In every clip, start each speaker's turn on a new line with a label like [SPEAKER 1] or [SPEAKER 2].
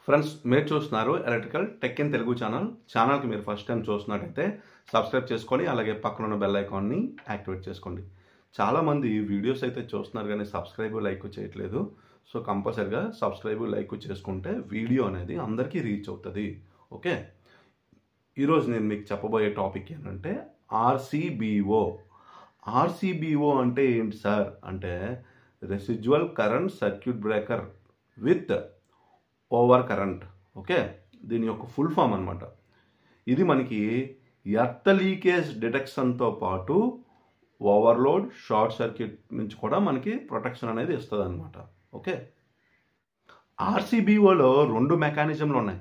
[SPEAKER 1] Friends, మీరు చూస్తున్నారు electrical tech in Telugu ఛానల్కి మీరు ఫస్ట్ టైం చూస్తున్నట్టయితే సబ్స్క్రైబ్ చేసుకొని అలాగే పక్కన ఉన్న బెల్ ఐకాన్ని యాక్టివేట్ చేసుకోండి. చాలామంది వీడియోస్ అయితే చూస్తున్నారు కానీ సబ్స్క్రైబ్ లైక్ చేయట్లేదు. సో కంపల్సరిగా సబ్స్క్రైబ్ లైక్ చేసుకుంటే వీడియో అనేది అందరికీ రీచ్ అవుతుంది. ఓకే, ఈరోజు నేను మీకు చెప్పబోయే టాపిక్ ఏంటంటే ఆర్సీబీఓ అంటే ఏంటి సార్ అంటే residual current circuit breaker with over current. Okay, దీని యొక్క ఫుల్ ఫామ్ అనమాట. ఇది మనకి ఎర్త్ లీకేజ్ డిటెక్షన్తో పాటు ఓవర్లోడ్ షార్ట్ సర్క్యూట్ నుంచి కూడా మనకి ప్రొటెక్షన్ అనేది ఇస్తుంది అనమాట. ఓకే, ఆర్సీబీఓలో రెండు మెకానిజంలు ఉన్నాయి.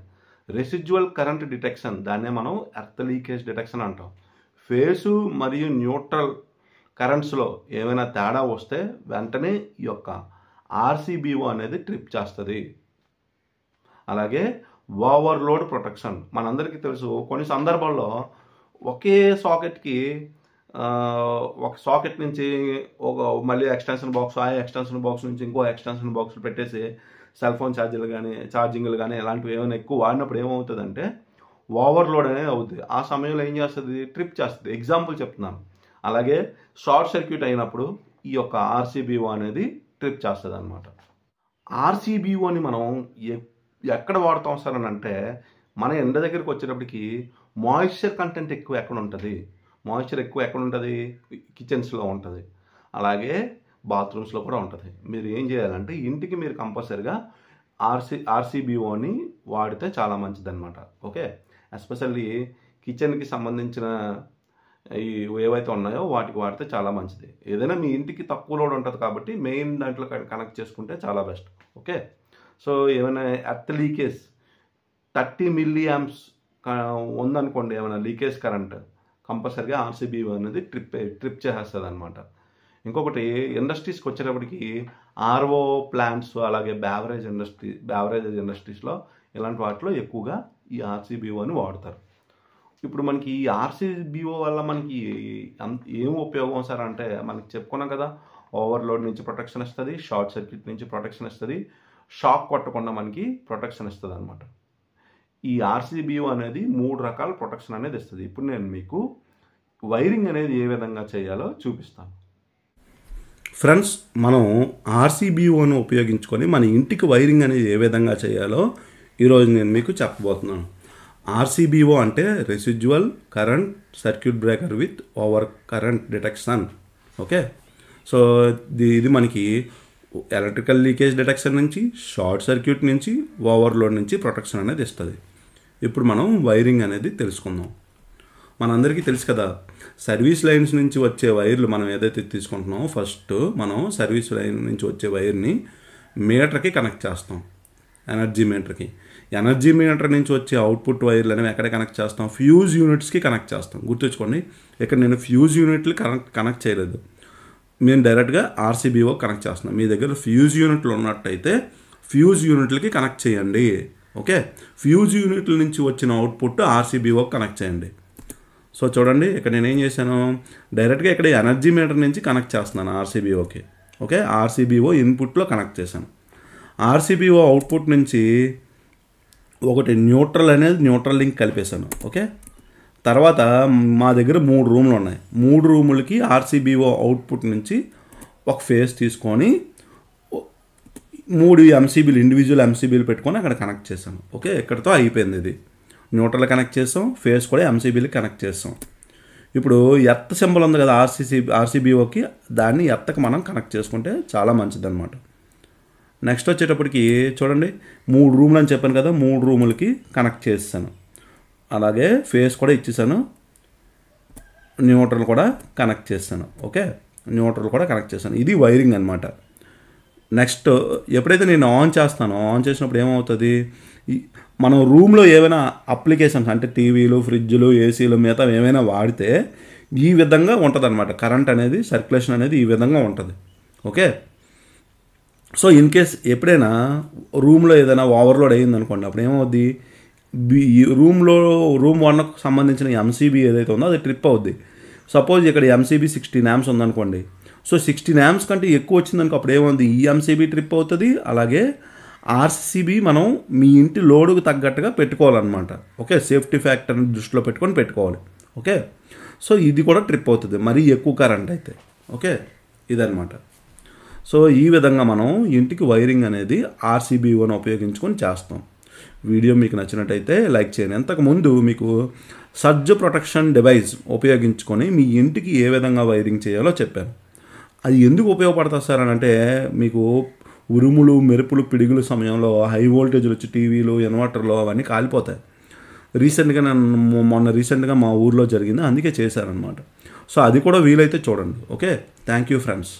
[SPEAKER 1] రెసిడ్యువల్ కరెంట్ డిటెక్షన్, దాన్నే మనం ఎర్త్ లీకేజ్ డిటెక్షన్ అంటాం. ఫేసు మరియు న్యూట్రల్ కరెంట్స్లో ఏమైనా తేడా వస్తే వెంటనే ఈ యొక్క ఆర్సీబీఓ అనేది ట్రిప్ చేస్తుంది. అలాగే ఓవర్లోడ్ ప్రొటెక్షన్, మనందరికీ తెలుసు కొన్ని సందర్భాల్లో ఒకే సాకెట్కి ఒక సాకెట్ నుంచి మళ్ళీ ఎక్స్టెన్షన్ బాక్స్, ఆ ఎక్స్టెన్షన్ బాక్స్ నుంచి ఇంకో ఎక్స్టెన్షన్ బాక్స్ పెట్టేసి సెల్ ఫోన్ ఛార్జింగ్లు కానీ ఇలాంటివి ఏమైనా ఎక్కువ వాడినప్పుడు ఏమవుతుందంటే ఓవర్లోడ్ అనేది అవుతుంది. ఆ సమయంలో ఏం చేస్తుంది, ట్రిప్ చేస్తుంది. ఎగ్జాంపుల్ చెప్తున్నాను. అలాగే షార్ట్ సర్క్యూట్ అయినప్పుడు ఈ యొక్క ఆర్సీబీఓ అనేది ట్రిప్ చేస్తుంది అనమాట. ఆర్సీబీఓని మనం ఎక్కడ వాడతాం సార్ అని అంటే, మన ఎండ దగ్గరికి వచ్చేటప్పటికి మాయిశ్చర్ కంటెంట్ ఎక్కువ ఎక్కడ ఉంటుంది, మాయిశ్చర్ ఎక్కువ ఎక్కడ ఉంటుంది, కిచెన్స్లో ఉంటుంది, అలాగే బాత్రూమ్స్లో కూడా ఉంటుంది. మీరు ఏం చేయాలంటే ఇంటికి మీరు కంపల్సరిగా ఆర్సీబీఓని వాడితే చాలా మంచిదన్నమాట. ఓకే, ఎస్పెషల్లీ కిచెన్కి సంబంధించిన ఏవైతే ఉన్నాయో వాటికి వాడితే చాలా మంచిది. ఏదైనా మీ ఇంటికి తక్కువ లోడ్ ఉంటుంది కాబట్టి మెయిన్ దాంట్లో కనెక్ట్ చేసుకుంటే చాలా బెస్ట్. ఓకే, సో ఏమైనా ఎర్త్ లీకేజ్ 30 మిల్లీ యాంప్స్ ఉందనుకోండి, ఏమైనా లీకేజ్ కరెంట్, కంపల్సరిగా ఆర్సీబీఓ అనేది ట్రిప్ చేసేస్తుంది అనమాట. ఇంకొకటి ఇండస్ట్రీస్కి వచ్చేటప్పటికి ఆర్ఓ ప్లాంట్స్, అలాగే బ్యావరేజ్ ఇండస్ట్రీస్లో ఇలాంటి వాటిలో ఎక్కువగా ఈ ఆర్సీబీఓని వాడతారు. ఇప్పుడు మనకి ఈ ఆర్సీబీఓ వల్ల మనకి ఏం ఉపయోగం సార్ అంటే, మనకి చెప్పుకున్నాం కదా, ఓవర్లోడ్ నుంచి ప్రొటెక్షన్ ఇస్తుంది, షార్ట్ సర్క్యూట్ నుంచి ప్రొటెక్షన్ ఇస్తుంది, షాక్ కొట్టకుండా మనకి ప్రొటెక్షన్ ఇస్తుంది అనమాట. ఈ ఆర్సీబీఓ అనేది 3 రకాల ప్రొటెక్షన్ అనేది ఇస్తుంది. ఇప్పుడు నేను మీకు వైరింగ్ అనేది ఏ విధంగా చేయాలో చూపిస్తాను. ఫ్రెండ్స్, మనం ఆర్సీబీఓను ఉపయోగించుకొని మన ఇంటికి వైరింగ్ అనేది ఏ విధంగా చేయాలో ఈరోజు నేను మీకు చెప్పబోతున్నాను. ఆర్సీబీఓ అంటే residual current circuit breaker with over current detection. Okay, so ఇది మనకి ఎలక్ట్రికల్ లీకేజ్ డిటెక్షన్ నుంచి, షార్ట్ సర్క్యూట్ నుంచి, ఓవర్లోడ్ నుంచి ప్రొటెక్షన్ అనేది ఇస్తుంది. ఇప్పుడు మనం వైరింగ్ అనేది తెలుసుకుందాం. మనందరికీ తెలుసు కదా, సర్వీస్ లైన్స్ నుంచి వచ్చే వైర్లు మనం ఏదైతే తీసుకుంటున్నామో, ఫస్ట్ మనం సర్వీస్ లైన్ నుంచి వచ్చే వైర్ని మీటర్కి కనెక్ట్ చేస్తాం, ఎనర్జీ మీటర్ నుంచి వచ్చే అవుట్పుట్ వైర్లు అనేవి ఎక్కడ కనెక్ట్ చేస్తాం, ఫ్యూజ్ యూనిట్స్కి కనెక్ట్ చేస్తాం. గుర్తుంచుకోండి, ఇక్కడ నేను ఫ్యూజ్ యూనిట్లు కనెక్ట్ చేయలేదు, మేము డైరెక్ట్గా ఆర్సీబీఓ కనెక్ట్ చేస్తున్నాం. మీ దగ్గర ఫ్యూజ్ యూనిట్లు ఉన్నట్టయితే ఫ్యూజ్ యూనిట్లకి కనెక్ట్ చేయండి. ఓకే, ఫ్యూజ్ యూనిట్ల నుంచి వచ్చిన అవుట్పుట్ ఆర్సీబీఓ కనెక్ట్ చేయండి. సో చూడండి, ఇక్కడ నేను ఏం చేశాను, డైరెక్ట్గా ఇక్కడ ఎనర్జీ మీటర్ నుంచి కనెక్ట్ చేస్తున్నాను ఆర్సీబీఓకి. ఓకే, ఆర్సీబీఓ ఇన్పుట్లో కనెక్ట్ చేశాను. ఆర్సీబీఓ అవుట్పుట్ నుంచి ఒకటి న్యూట్రల్ లింక్ కలిపేశాను. ఓకే, తర్వాత మా దగ్గర 3 రూమ్లు ఉన్నాయి. 3 రూములకి ఆర్సీబీఓ అవుట్పుట్ నుంచి ఒక ఫేస్ తీసుకొని 3 ఎంసీబీలు, ఇండివిజువల్ ఎంసీబీలు పెట్టుకొని అక్కడ కనెక్ట్ చేశాను. ఓకే, ఇక్కడితో అయిపోయింది. ఇది న్యూట్రల్ కనెక్ట్ చేస్తాం, ఫేస్ కూడా ఎంసీబీలకి కనెక్ట్ చేస్తాం. ఇప్పుడు ఎర్త్ సింబల్ ఉంది కదా ఆర్సీబీఓకి, దాన్ని ఎర్త్కి మనం కనెక్ట్ చేసుకుంటే చాలా మంచిది అనమాట. నెక్స్ట్ వచ్చేటప్పటికి చూడండి, 3 రూములు అని చెప్పాను కదా, 3 రూములకి కనెక్ట్ చేస్తాను. అలాగే ఫేస్ కూడా ఇచ్చేసాను, న్యూట్రల్ కూడా కనెక్ట్ చేస్తాను. ఓకే, న్యూట్రల్ కూడా కనెక్ట్ చేస్తాను. ఇది వైరింగ్ అనమాట. నెక్స్ట్ ఎప్పుడైతే నేను ఆన్ చేసినప్పుడు ఏమవుతుంది, మనం రూమ్లో ఏమైనా అప్లికేషన్స్ అంటే టీవీలు, ఫ్రిడ్జ్లు, ఏసీలు, మిగతా ఏమైనా వాడితే ఈ విధంగా ఉంటుంది అనమాట. కరెంట్ అనేది, సర్క్యులేషన్ అనేది ఈ విధంగా ఉంటుంది. ఓకే, సో ఇన్ కేస్ ఎప్పుడైనా రూమ్లో ఏదైనా ఓవర్లోడ్ అయ్యింది అనుకోండి, అప్పుడు ఏమవుద్ది, రూమ్ 1కు సంబంధించిన ఎంసీబీ ఏదైతే ఉందో అది ట్రిప్ అవుద్ది. సపోజ్ ఇక్కడ ఎంసీబీ 16 amps ఉందనుకోండి, సో 16 amps కంటే ఎక్కువ వచ్చిందనుకో అప్పుడు ఏముంది, ఈ ఎంసీబీ ట్రిప్ అవుతుంది, అలాగే
[SPEAKER 2] ఆర్సీబీ మనం మీ ఇంటి లోడుకు తగ్గట్టుగా పెట్టుకోవాలన్నమాట. ఓకే, సేఫ్టీ ఫ్యాక్టర్ని దృష్టిలో పెట్టుకొని పెట్టుకోవాలి. ఓకే, సో ఇది కూడా ట్రిప్ అవుతుంది మరీ ఎక్కువ కరెంట్ అయితే. ఓకే, ఇదన్నమాట. సో ఈ విధంగా మనం ఇంటికి వైరింగ్ అనేది ఆర్సీబీ1 ఉపయోగించుకొని చేస్తాం. వీడియో మీకు నచ్చినట్టయితే లైక్ చేయండి. ఇంతకుముందు మీకు సర్జ్ ప్రొటెక్షన్ డివైస్ ఉపయోగించుకొని మీ ఇంటికి ఏ విధంగా వైరింగ్ చేయాలో చెప్పాను. అది ఎందుకు ఉపయోగపడుతుంది సార్ అని అంటే, మీకు ఉరుములు మెరుపులు పిడుగుల సమయంలో హై వోల్టేజ్లు వచ్చి టీవీలు ఇన్వర్టర్లు అవన్నీ కాలిపోతాయి. మొన్న రీసెంట్గా మా ఊర్లో జరిగింది, అందుకే చేశారనమాట. సో అది కూడా వీలైతే చూడండి. Okay, thank you friends.